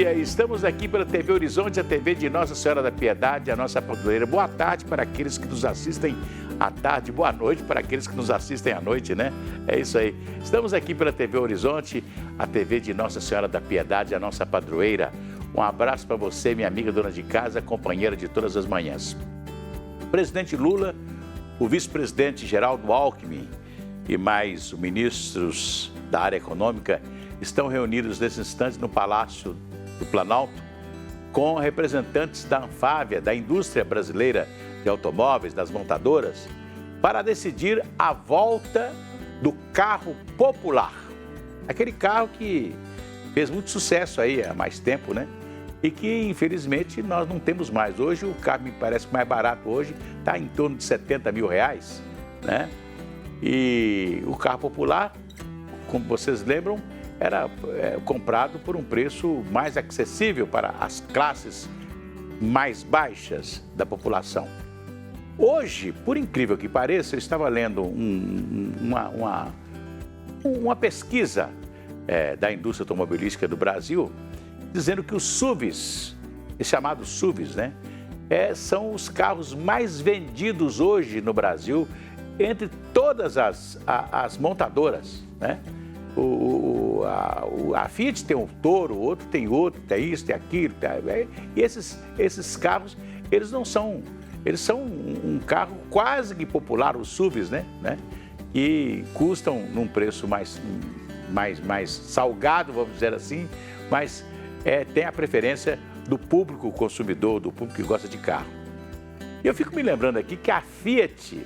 dia, estamos aqui pela TV Horizonte, a TV de Nossa Senhora da Piedade, a nossa padroeira. Boa tarde para aqueles que nos assistem à tarde, boa noite para aqueles que nos assistem à noite, né? É isso aí. Estamos aqui pela TV Horizonte, a TV de Nossa Senhora da Piedade, a nossa padroeira. Um abraço para você, minha amiga dona de casa, companheira de todas as manhãs. O presidente Lula, o vice-presidente Geraldo Alckmin e mais os ministros da área econômica estão reunidos nesse instante no Palácio do Planalto com representantes da Anfávia, da indústria brasileira de automóveis, das montadoras, para decidir a volta do carro popular. Aquele carro que fez muito sucesso aí há mais tempo, né? E que, infelizmente, nós não temos mais. Hoje, o carro me parece mais barato hoje, está em torno de R$70 mil, né? E o carro popular, como vocês lembram, era comprado por um preço mais acessível para as classes mais baixas da população. Hoje, por incrível que pareça, eu estava lendo uma pesquisa da indústria automobilística do Brasil, dizendo que os SUVs, os chamados SUVs, né, são os carros mais vendidos hoje no Brasil entre todas as montadoras, né? A Fiat tem um Toro, o outro tem isso, tem aquilo. E esses carros, eles são um carro quase que popular, os SUVs, né? Que custam num preço mais salgado, vamos dizer assim, mas tem a preferência do público consumidor, do público que gosta de carro. E eu fico me lembrando aqui que a Fiat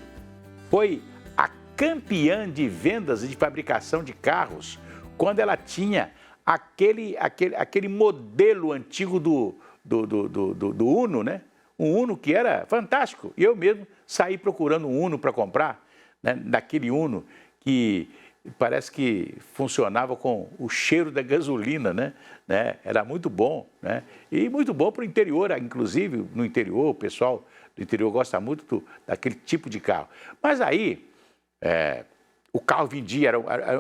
foi a campeã de vendas e de fabricação de carros quando ela tinha aquele modelo antigo do Uno, né? Um Uno que era fantástico. E eu mesmo saí procurando um Uno para comprar, né? Daquele Uno que parece que funcionava com o cheiro da gasolina, né? Era muito bom, né? E muito bom para o interior, inclusive no interior, o pessoal do interior gosta muito daquele tipo de carro. Mas aí, o carro vendia,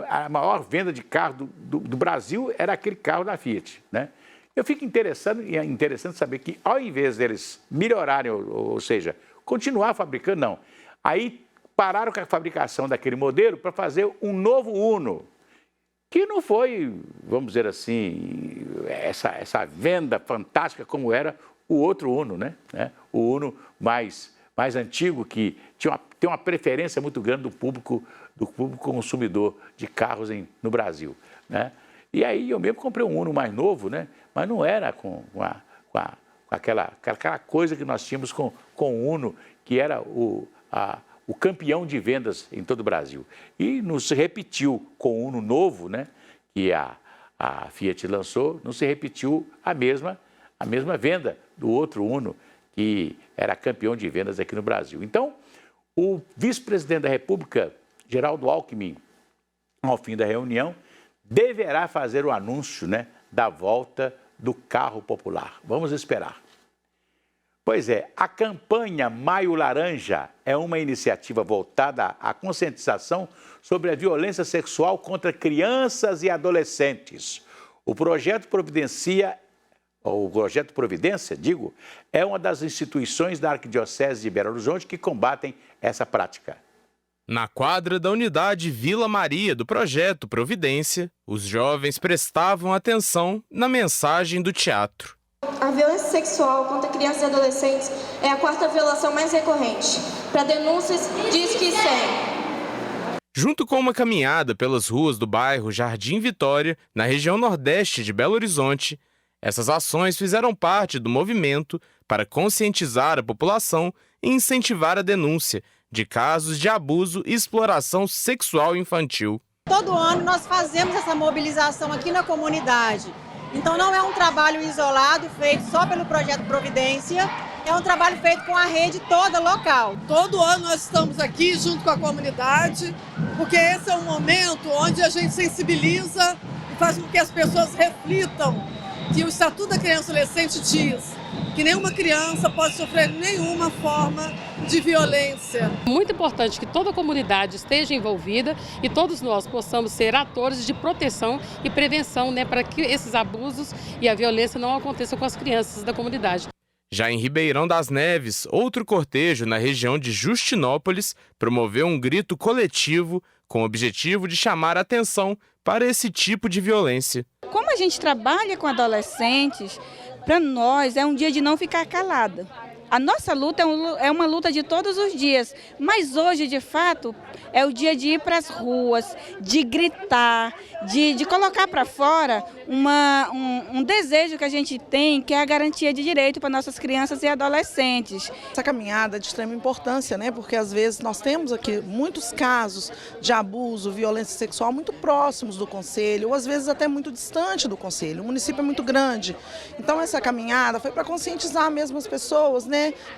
a maior venda de carro do Brasil era aquele carro da Fiat, né? Eu fico interessante saber que ao invés deles melhorarem, ou seja, continuar fabricando, não. Aí pararam com a fabricação daquele modelo para fazer um novo Uno, que não foi, vamos dizer assim, essa venda fantástica como era o outro Uno, né? O Uno mais antigo, que tem uma preferência muito grande do público consumidor de carros no Brasil, né? E aí eu mesmo comprei um Uno mais novo, né? Mas não era com aquela coisa que nós tínhamos com o Uno, que era o campeão de vendas em todo o Brasil. E não se repetiu com o Uno novo, né? Que a Fiat lançou, não se repetiu a mesma venda do outro Uno, que era campeão de vendas aqui no Brasil. Então, o vice-presidente da República, Geraldo Alckmin, ao fim da reunião, deverá fazer o anúncio, né, da volta do carro popular. Vamos esperar. Pois a campanha Maio Laranja é uma iniciativa voltada à conscientização sobre a violência sexual contra crianças e adolescentes. O projeto Providência, é uma das instituições da Arquidiocese de Belo Horizonte que combatem essa prática. Na quadra da unidade Vila Maria do projeto Providência, os jovens prestavam atenção na mensagem do teatro. A violência sexual contra crianças e adolescentes é a quarta violação mais recorrente. Para denúncias, diz que 100. Junto com uma caminhada pelas ruas do bairro Jardim Vitória, na região nordeste de Belo Horizonte, essas ações fizeram parte do movimento para conscientizar a população e incentivar a denúncia de casos de abuso e exploração sexual infantil. Todo ano nós fazemos essa mobilização aqui na comunidade. Então não é um trabalho isolado, feito só pelo Projeto Providência, é um trabalho feito com a rede toda local. Todo ano nós estamos aqui junto com a comunidade, porque esse é um momento onde a gente sensibiliza e faz com que as pessoas reflitam que o Estatuto da Criança e Adolescente diz que nenhuma criança pode sofrer nenhuma forma de violência. Muito importante que toda a comunidade esteja envolvida e todos nós possamos ser atores de proteção e prevenção, para que esses abusos e a violência não aconteçam com as crianças da comunidade. Já em Ribeirão das Neves, outro cortejo na região de Justinópolis promoveu um grito coletivo com o objetivo de chamar a atenção para esse tipo de violência. Como a gente trabalha com adolescentes, para nós é um dia de não ficar calada. A nossa luta é uma luta de todos os dias, mas hoje, de fato, é o dia de ir para as ruas, de gritar, de colocar para fora um desejo que a gente tem, que é a garantia de direito para nossas crianças e adolescentes. Essa caminhada é de extrema importância, porque às vezes nós temos aqui muitos casos de abuso, violência sexual muito próximos do concelho, ou às vezes até muito distante do concelho. O município é muito grande, então essa caminhada foi para conscientizar mesmo as pessoas,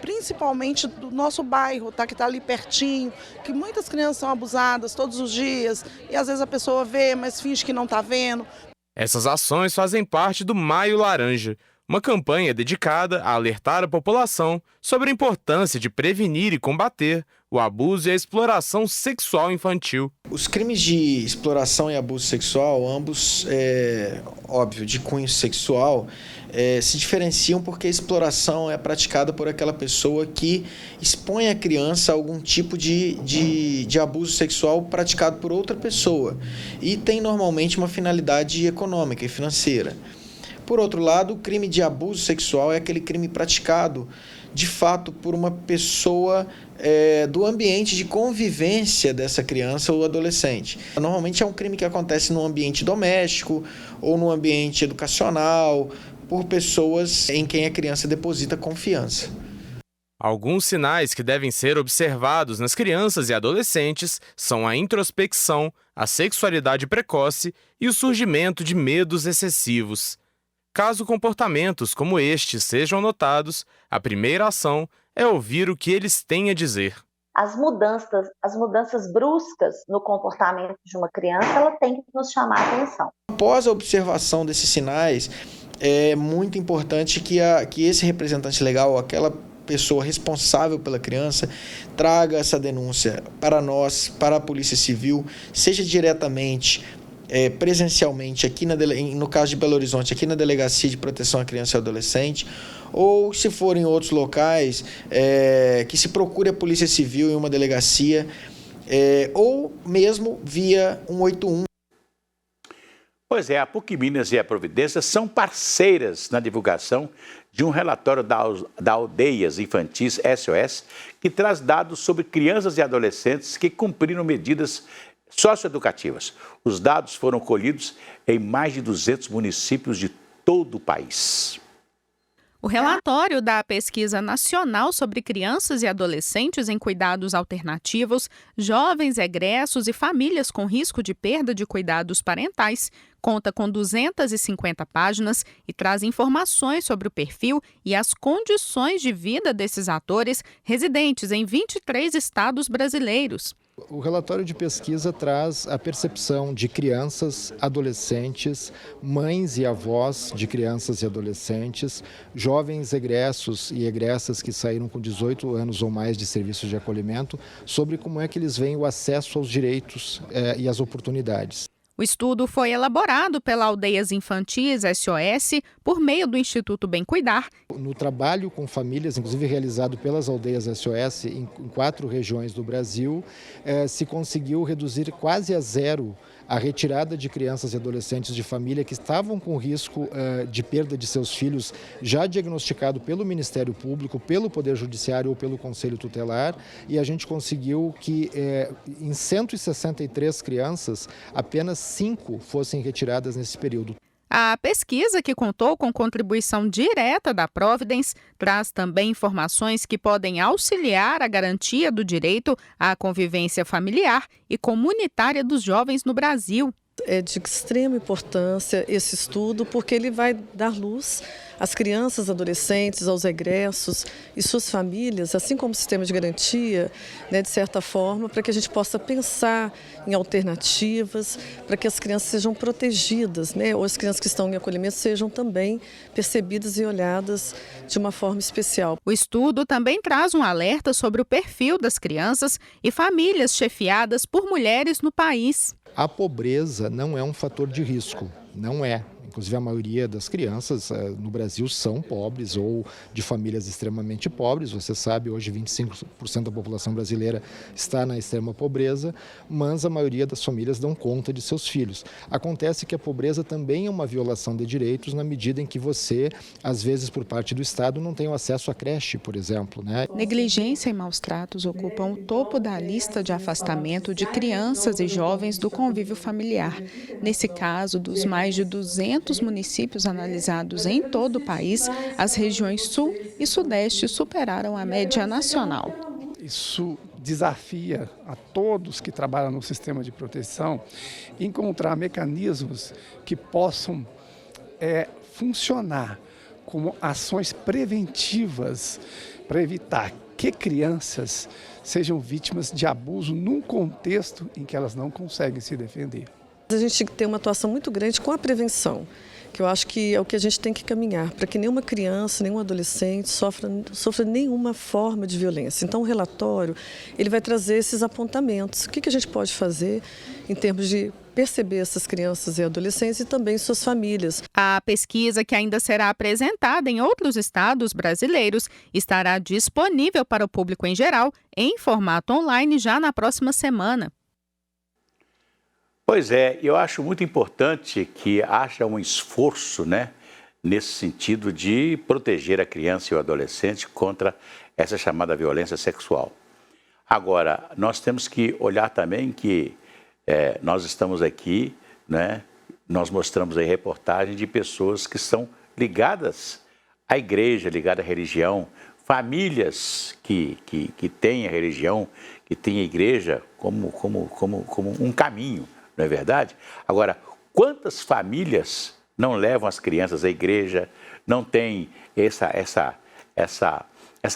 principalmente do nosso bairro, que está ali pertinho, que muitas crianças são abusadas todos os dias e às vezes a pessoa vê, mas finge que não está vendo. Essas ações fazem parte do Maio Laranja, uma campanha dedicada a alertar a população sobre a importância de prevenir e combater o abuso e a exploração sexual infantil. Os crimes de exploração e abuso sexual, ambos, óbvio, de cunho sexual, se diferenciam porque a exploração é praticada por aquela pessoa que expõe a criança a algum tipo de abuso sexual praticado por outra pessoa e tem normalmente uma finalidade econômica e financeira. Por outro lado, o crime de abuso sexual é aquele crime praticado, de fato, por uma pessoa do ambiente de convivência dessa criança ou adolescente. Normalmente é um crime que acontece no ambiente doméstico ou no ambiente educacional, por pessoas em quem a criança deposita confiança. Alguns sinais que devem ser observados nas crianças e adolescentes são a introspecção, a sexualidade precoce e o surgimento de medos excessivos. Caso comportamentos como estes sejam notados, a primeira ação é ouvir o que eles têm a dizer. As mudanças bruscas no comportamento de uma criança, ela tem que nos chamar a atenção. Após a observação desses sinais, é muito importante que esse representante legal, aquela pessoa responsável pela criança, traga essa denúncia para nós, para a Polícia Civil, seja diretamente, presencialmente, aqui no caso de Belo Horizonte, aqui na Delegacia de Proteção à Criança e Adolescente, ou se for em outros locais, que se procure a Polícia Civil em uma delegacia, ou mesmo via 181. Pois é, a PUC Minas e a Providência são parceiras na divulgação de um relatório da Aldeias Infantis SOS, que traz dados sobre crianças e adolescentes que cumpriram medidas socioeducativas. Os dados foram colhidos em mais de 200 municípios de todo o país. O relatório da Pesquisa Nacional sobre Crianças e Adolescentes em Cuidados Alternativos, Jovens Egressos e Famílias com Risco de Perda de Cuidados Parentais conta com 250 páginas e traz informações sobre o perfil e as condições de vida desses atores residentes em 23 estados brasileiros. O relatório de pesquisa traz a percepção de crianças, adolescentes, mães e avós de crianças e adolescentes, jovens egressos e egressas que saíram com 18 anos ou mais de serviços de acolhimento, sobre como é que eles veem o acesso aos direitos e às oportunidades. O estudo foi elaborado pela Aldeias Infantis SOS por meio do Instituto Bem Cuidar. No trabalho com famílias, inclusive realizado pelas Aldeias SOS em 4 regiões do Brasil, se conseguiu reduzir quase a zero a retirada de crianças e adolescentes de família que estavam com risco de perda de seus filhos, já diagnosticado pelo Ministério Público, pelo Poder Judiciário ou pelo Conselho Tutelar, e a gente conseguiu que em 163 crianças, apenas 5 fossem retiradas nesse período. A pesquisa, que contou com contribuição direta da Providence, traz também informações que podem auxiliar a garantia do direito à convivência familiar e comunitária dos jovens no Brasil. É de extrema importância esse estudo, porque ele vai dar luz às crianças, adolescentes, aos egressos e suas famílias, assim como o sistema de garantia, né, de certa forma, para que a gente possa pensar em alternativas, para que as crianças sejam protegidas, né, ou as crianças que estão em acolhimento sejam também percebidas e olhadas de uma forma especial. O estudo também traz um alerta sobre o perfil das crianças e famílias chefiadas por mulheres no país. A pobreza não é um fator de risco, não é. Inclusive, a maioria das crianças no Brasil são pobres ou de famílias extremamente pobres. Você sabe, hoje 25% da população brasileira está na extrema pobreza, mas a maioria das famílias dão conta de seus filhos. Acontece que a pobreza também é uma violação de direitos na medida em que você, às vezes, por parte do Estado, não tem o acesso à creche, por exemplo, né? Negligência e maus tratos ocupam o topo da lista de afastamento de crianças e jovens do convívio familiar. Nesse caso, dos mais de 200 municípios analisados em todo o país, as regiões Sul e Sudeste superaram a média nacional. Isso desafia a todos que trabalham no sistema de proteção encontrar mecanismos que possam funcionar como ações preventivas para evitar que crianças sejam vítimas de abuso num contexto em que elas não conseguem se defender. A gente tem uma atuação muito grande com a prevenção, que eu acho que é o que a gente tem que caminhar, para que nenhuma criança, nenhum adolescente sofra nenhuma forma de violência. Então, o relatório ele vai trazer esses apontamentos. O que a gente pode fazer em termos de perceber essas crianças e adolescentes e também suas famílias. A pesquisa, que ainda será apresentada em outros estados brasileiros, estará disponível para o público em geral em formato online já na próxima semana. Pois é, eu acho muito importante que haja um esforço, né, nesse sentido de proteger a criança e o adolescente contra essa chamada violência sexual. Agora, nós temos que olhar também que nós estamos aqui, né, nós mostramos aí reportagem de pessoas que são ligadas à igreja, ligadas à religião, famílias que têm a religião, que têm a igreja como um caminho. Não é verdade? Agora, quantas famílias não levam as crianças à igreja, não tem essa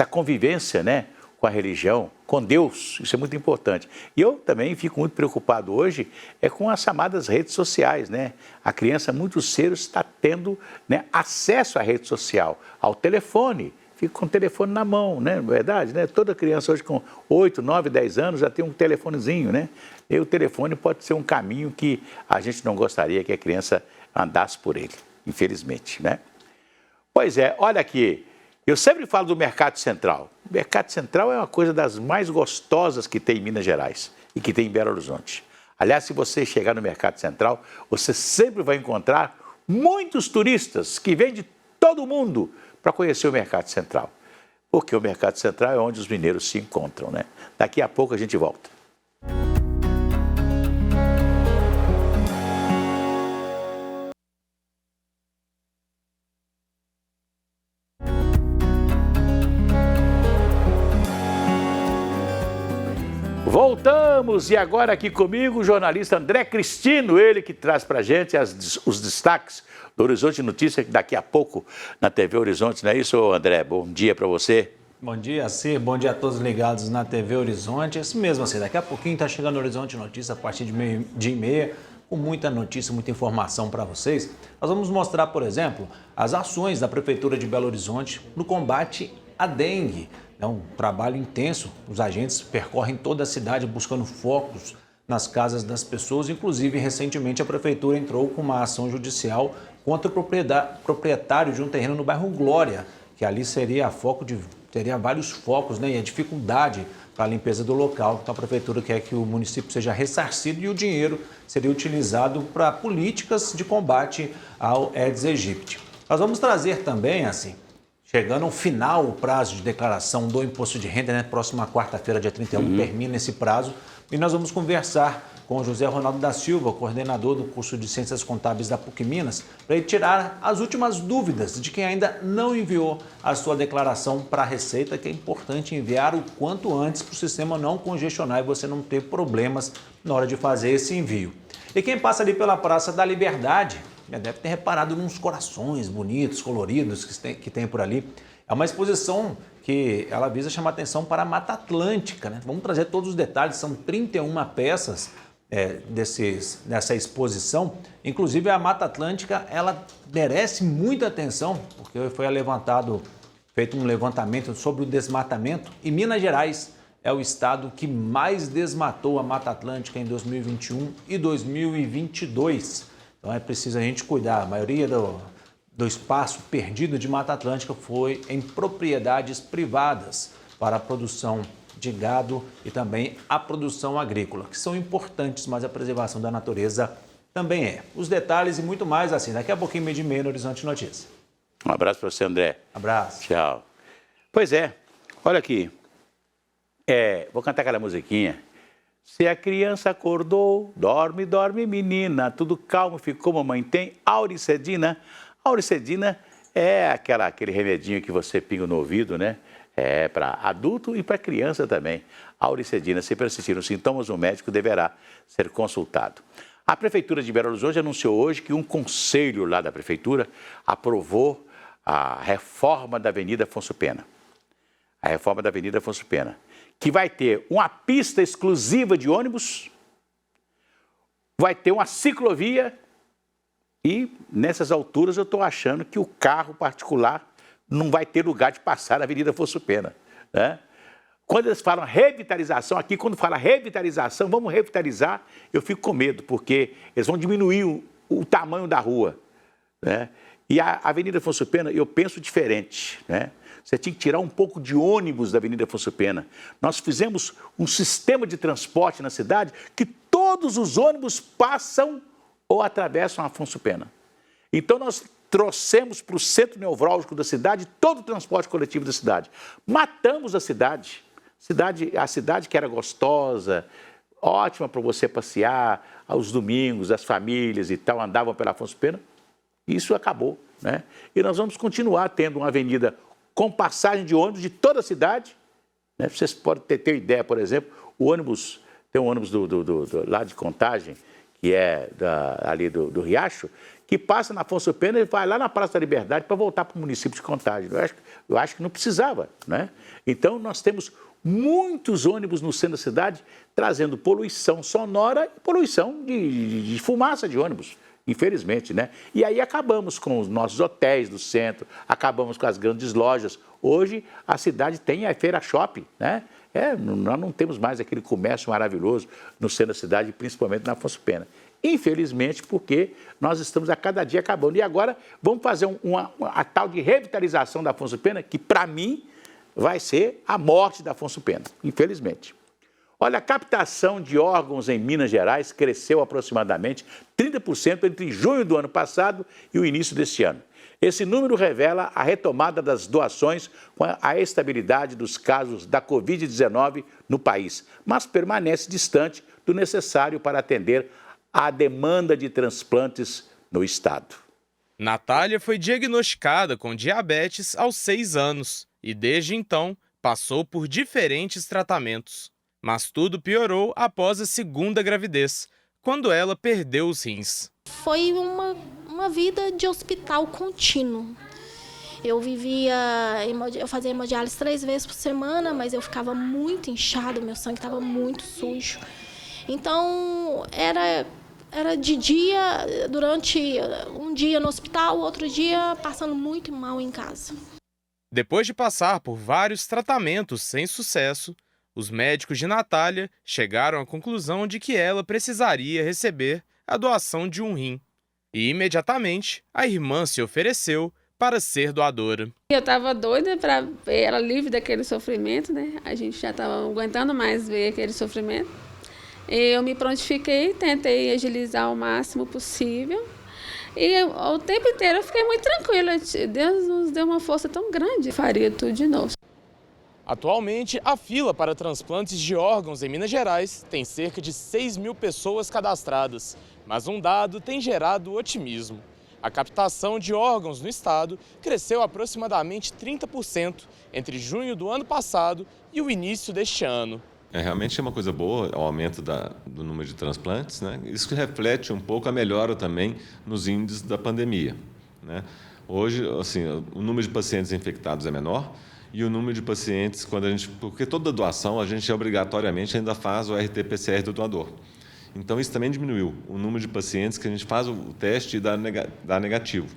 convivência, né, com a religião, com Deus? Isso é muito importante. E eu também fico muito preocupado hoje com as chamadas redes sociais, né? A criança muito cedo está tendo, né, acesso à rede social, ao telefone. Fica com o telefone na mão, né? Não é verdade, né? Toda criança hoje com 8, 9, 10 anos já tem um telefonezinho, né? E o telefone pode ser um caminho que a gente não gostaria que a criança andasse por ele, infelizmente, né? Pois é, olha aqui, eu sempre falo do Mercado Central. O Mercado Central é uma coisa das mais gostosas que tem em Minas Gerais e que tem em Belo Horizonte. Aliás, se você chegar no Mercado Central, você sempre vai encontrar muitos turistas que vêm de todo o mundo para conhecer o Mercado Central. Porque o Mercado Central é onde os mineiros se encontram, né? Daqui a pouco a gente volta. Voltamos, e agora aqui comigo o jornalista André Cristino, ele que traz para a gente os destaques do Horizonte Notícias, daqui a pouco na TV Horizonte, não é isso, André? Bom dia para você. Bom dia, Cir. Bom dia a todos ligados na TV Horizonte. Isso mesmo, Cir. Daqui a pouquinho está chegando o Horizonte Notícias a partir de meio-dia e meia, com muita notícia, muita informação para vocês. Nós vamos mostrar, por exemplo, as ações da Prefeitura de Belo Horizonte no combate à dengue. É um trabalho intenso, os agentes percorrem toda a cidade buscando focos nas casas das pessoas. Inclusive, recentemente a Prefeitura entrou com uma ação judicial contra o proprietário de um terreno no bairro Glória, que ali teria vários focos, né, e a dificuldade para a limpeza do local. Então a Prefeitura quer que o município seja ressarcido e o dinheiro seria utilizado para políticas de combate ao Aedes aegypti. Nós vamos trazer também, assim, chegando ao final o prazo de declaração do imposto de renda, né? Próxima quarta-feira, dia 31, termina esse prazo. E nós vamos conversar com o José Ronaldo da Silva, coordenador do curso de Ciências Contábeis da PUC Minas, para ele tirar as últimas dúvidas de quem ainda não enviou a sua declaração para a Receita, que é importante enviar o quanto antes para o sistema não congestionar e você não ter problemas na hora de fazer esse envio. E quem passa ali pela Praça da Liberdade já deve ter reparado nos corações bonitos, coloridos que tem por ali. É uma exposição que ela visa chamar atenção para a Mata Atlântica, né? Vamos trazer todos os detalhes, são 31 peças dessa exposição. Inclusive a Mata Atlântica, ela merece muita atenção, porque foi feito um levantamento sobre o desmatamento e Minas Gerais é o estado que mais desmatou a Mata Atlântica em 2021 e 2022. Então é preciso a gente cuidar. A maioria do espaço perdido de Mata Atlântica foi em propriedades privadas para a produção de gado e também a produção agrícola, que são importantes, mas a preservação da natureza também é. Os detalhes e muito mais assim, daqui a pouquinho, 12h30 no Horizonte Notícias. Um abraço para você, André. Abraço. Tchau. Pois é, olha aqui. Vou cantar aquela musiquinha. Se a criança acordou, dorme, dorme, menina, tudo calmo ficou, mamãe tem Auricedina. Auricedina é aquele remedinho que você pinga no ouvido, né? É para adulto e para criança também. Auricedina, se persistirem os sintomas, o médico deverá ser consultado. A Prefeitura de Belo Horizonte anunciou hoje que um conselho lá da Prefeitura aprovou a reforma da Avenida Afonso Pena. A reforma da Avenida Afonso Pena, que vai ter uma pista exclusiva de ônibus, vai ter uma ciclovia e nessas alturas eu estou achando que o carro particular não vai ter lugar de passar na Avenida Afonso Pena, né? Quando eles falam revitalização, aqui quando fala revitalização, vamos revitalizar, eu fico com medo, porque eles vão diminuir o tamanho da rua, né? E a Avenida Afonso Pena, eu penso diferente, né? Você tinha que tirar um pouco de ônibus da Avenida Afonso Pena. Nós fizemos um sistema de transporte na cidade que todos os ônibus passam ou atravessam a Afonso Pena. Então nós trouxemos para o centro nevrálgico da cidade todo o transporte coletivo da cidade. Matamos a cidade. A cidade que era gostosa, ótima para você passear, aos domingos, as famílias e tal, andavam pela Afonso Pena. Isso acabou, né? E nós vamos continuar tendo uma avenida com passagem de ônibus de toda a cidade, né? Vocês podem ter ideia, por exemplo, tem um ônibus lá de Contagem, que é ali do Riacho, que passa na Afonso Pena e vai lá na Praça da Liberdade para voltar para o município de Contagem. Eu acho que não precisava, né? Então, nós temos muitos ônibus no centro da cidade trazendo poluição sonora e poluição de fumaça de ônibus, infelizmente, né? E aí acabamos com os nossos hotéis do centro, acabamos com as grandes lojas. Hoje, a cidade tem a Feira Shopping, né? Nós não temos mais aquele comércio maravilhoso no centro da cidade, principalmente na Afonso Pena. Infelizmente, porque nós estamos a cada dia acabando. E agora vamos fazer a tal de revitalização da Afonso Pena, que para mim vai ser a morte da Afonso Pena, infelizmente. Olha, a captação de órgãos em Minas Gerais cresceu aproximadamente 30% entre junho do ano passado e o início deste ano. Esse número revela a retomada das doações com a estabilidade dos casos da Covid-19 no país, mas permanece distante do necessário para atender à demanda de transplantes no estado. Natália foi diagnosticada com diabetes aos 6 anos e, desde então, passou por diferentes tratamentos. Mas tudo piorou após a segunda gravidez, quando ela perdeu os rins. Foi uma vida de hospital contínuo. Eu fazia hemodiálise 3 vezes por semana, mas eu ficava muito inchado, meu sangue estava muito sujo. Então, era de dia, durante um dia no hospital, outro dia passando muito mal em casa. Depois de passar por vários tratamentos sem sucesso, os médicos de Natália chegaram à conclusão de que ela precisaria receber a doação de um rim. E, imediatamente, a irmã se ofereceu para ser doadora. Eu estava doida para ver ela livre daquele sofrimento, né? A gente já estava aguentando mais ver aquele sofrimento. Eu me prontifiquei, tentei agilizar ao máximo possível. E o tempo inteiro eu fiquei muito tranquila. Deus nos deu uma força tão grande. Faria tudo de novo. Atualmente, a fila para transplantes de órgãos em Minas Gerais tem cerca de 6.000 pessoas cadastradas. Mas um dado tem gerado otimismo. A captação de órgãos no estado cresceu aproximadamente 30% entre junho do ano passado e o início deste ano. Realmente é uma coisa boa o aumento do número de transplantes, né? Isso reflete um pouco a melhora também nos índices da pandemia, né? Hoje, assim, o número de pacientes infectados é menor e o número de pacientes, porque toda doação a gente obrigatoriamente ainda faz o RT-PCR do doador. Então, isso também diminuiu o número de pacientes que a gente faz o teste e dá negativo.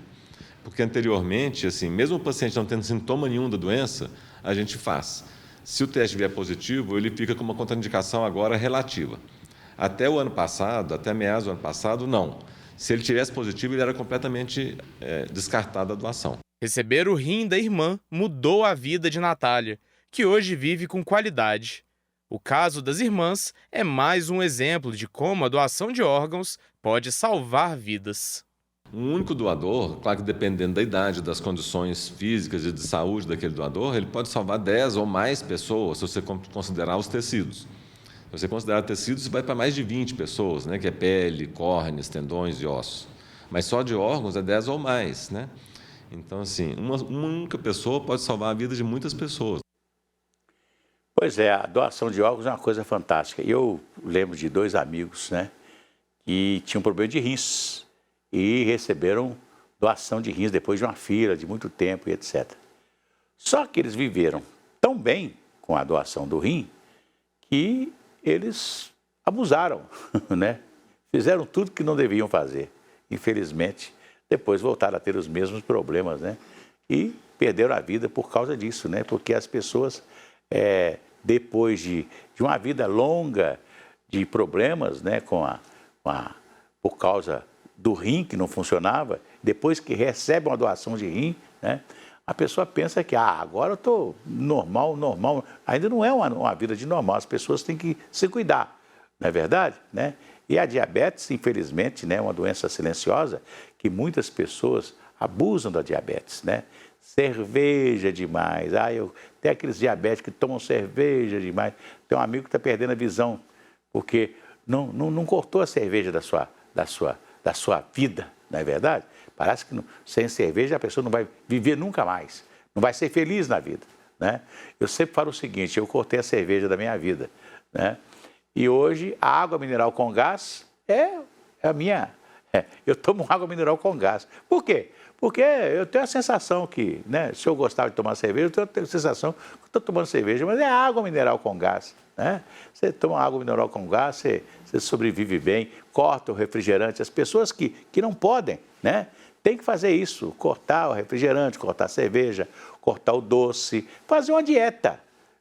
Porque anteriormente, assim, mesmo o paciente não tendo sintoma nenhum da doença, a gente faz. Se o teste vier positivo, ele fica com uma contraindicação agora relativa. Até o ano passado, até meados do ano passado, não. Se ele tivesse positivo, ele era completamente descartado da doação. Receber o rim da irmã mudou a vida de Natália, que hoje vive com qualidade. O caso das irmãs é mais um exemplo de como a doação de órgãos pode salvar vidas. Um único doador, claro que dependendo da idade, das condições físicas e de saúde daquele doador, ele pode salvar 10 ou mais pessoas, se você considerar os tecidos. Se você considerar tecidos, vai para mais de 20 pessoas, né, que é pele, córneas, tendões e ossos. Mas só de órgãos é 10 ou mais, né? Então, assim, uma única pessoa pode salvar a vida de muitas pessoas. Pois é, a doação de órgãos é uma coisa fantástica. Eu lembro de 2 amigos, né, que tinham problema de rins e receberam doação de rins depois de uma fila de muito tempo e etc. Só que eles viveram tão bem com a doação do rim que eles abusaram, né? Fizeram tudo que não deviam fazer. Infelizmente, depois voltaram a ter os mesmos problemas, né? E perderam a vida por causa disso, né? Porque as pessoas, depois de uma vida longa de problemas, né, por causa do rim que não funcionava, depois que recebe uma doação de rim, né, a pessoa pensa que agora eu estou normal. Ainda não é uma vida de normal, as pessoas têm que se cuidar, não é verdade? Né? E a diabetes, infelizmente, né, é uma doença silenciosa que muitas pessoas abusam da diabetes, né? Cerveja demais, tem aqueles diabéticos que tomam cerveja demais. Tem um amigo que está perdendo a visão porque não cortou a cerveja da sua vida, não é verdade? Parece que sem cerveja a pessoa não vai viver nunca mais, não vai ser feliz na vida, né? Eu sempre falo o seguinte, eu cortei a cerveja da minha vida, né? E hoje a água mineral com gás é a minha... eu tomo água mineral com gás. Por quê? Porque eu tenho a sensação que, né, se eu gostava de tomar cerveja, eu tenho a sensação que estou tomando cerveja, mas é água mineral com gás, né? Você toma água mineral com gás, você sobrevive bem, corta o refrigerante. As pessoas que não podem, né, tem que fazer isso, cortar o refrigerante, cortar a cerveja, cortar o doce, fazer uma dieta,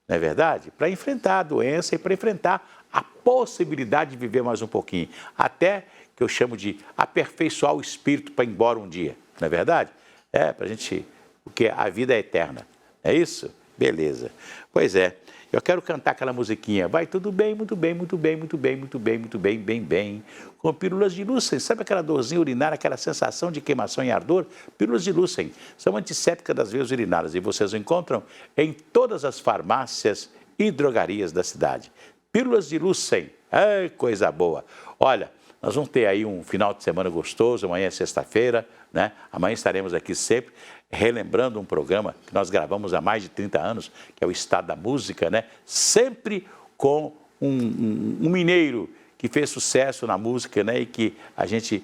não é verdade? Para enfrentar a doença e para enfrentar a possibilidade de viver mais um pouquinho, até que eu chamo de aperfeiçoar o espírito para ir embora um dia. Não é verdade? Para a gente... Porque a vida é eterna. É isso? Beleza. Pois é. Eu quero cantar aquela musiquinha. Vai tudo bem, muito bem, muito bem, muito bem, muito bem, muito bem, bem, bem. Com pílulas de Lucem. Sabe aquela dorzinha urinária, aquela sensação de queimação e ardor? Pílulas de Lucem. São antissépticas das veias urinárias e vocês encontram em todas as farmácias e drogarias da cidade. Pílulas de Lucem. Ai, coisa boa. Olha... Nós vamos ter aí um final de semana gostoso, amanhã é sexta-feira, né? Amanhã estaremos aqui sempre relembrando um programa que nós gravamos há mais de 30 anos, que é o Estado da Música, né? Sempre com um mineiro que fez sucesso na música, né? E que a gente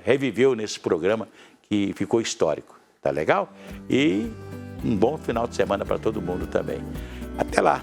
reviveu nesse programa que ficou histórico, tá legal? E um bom final de semana para todo mundo também. Até lá!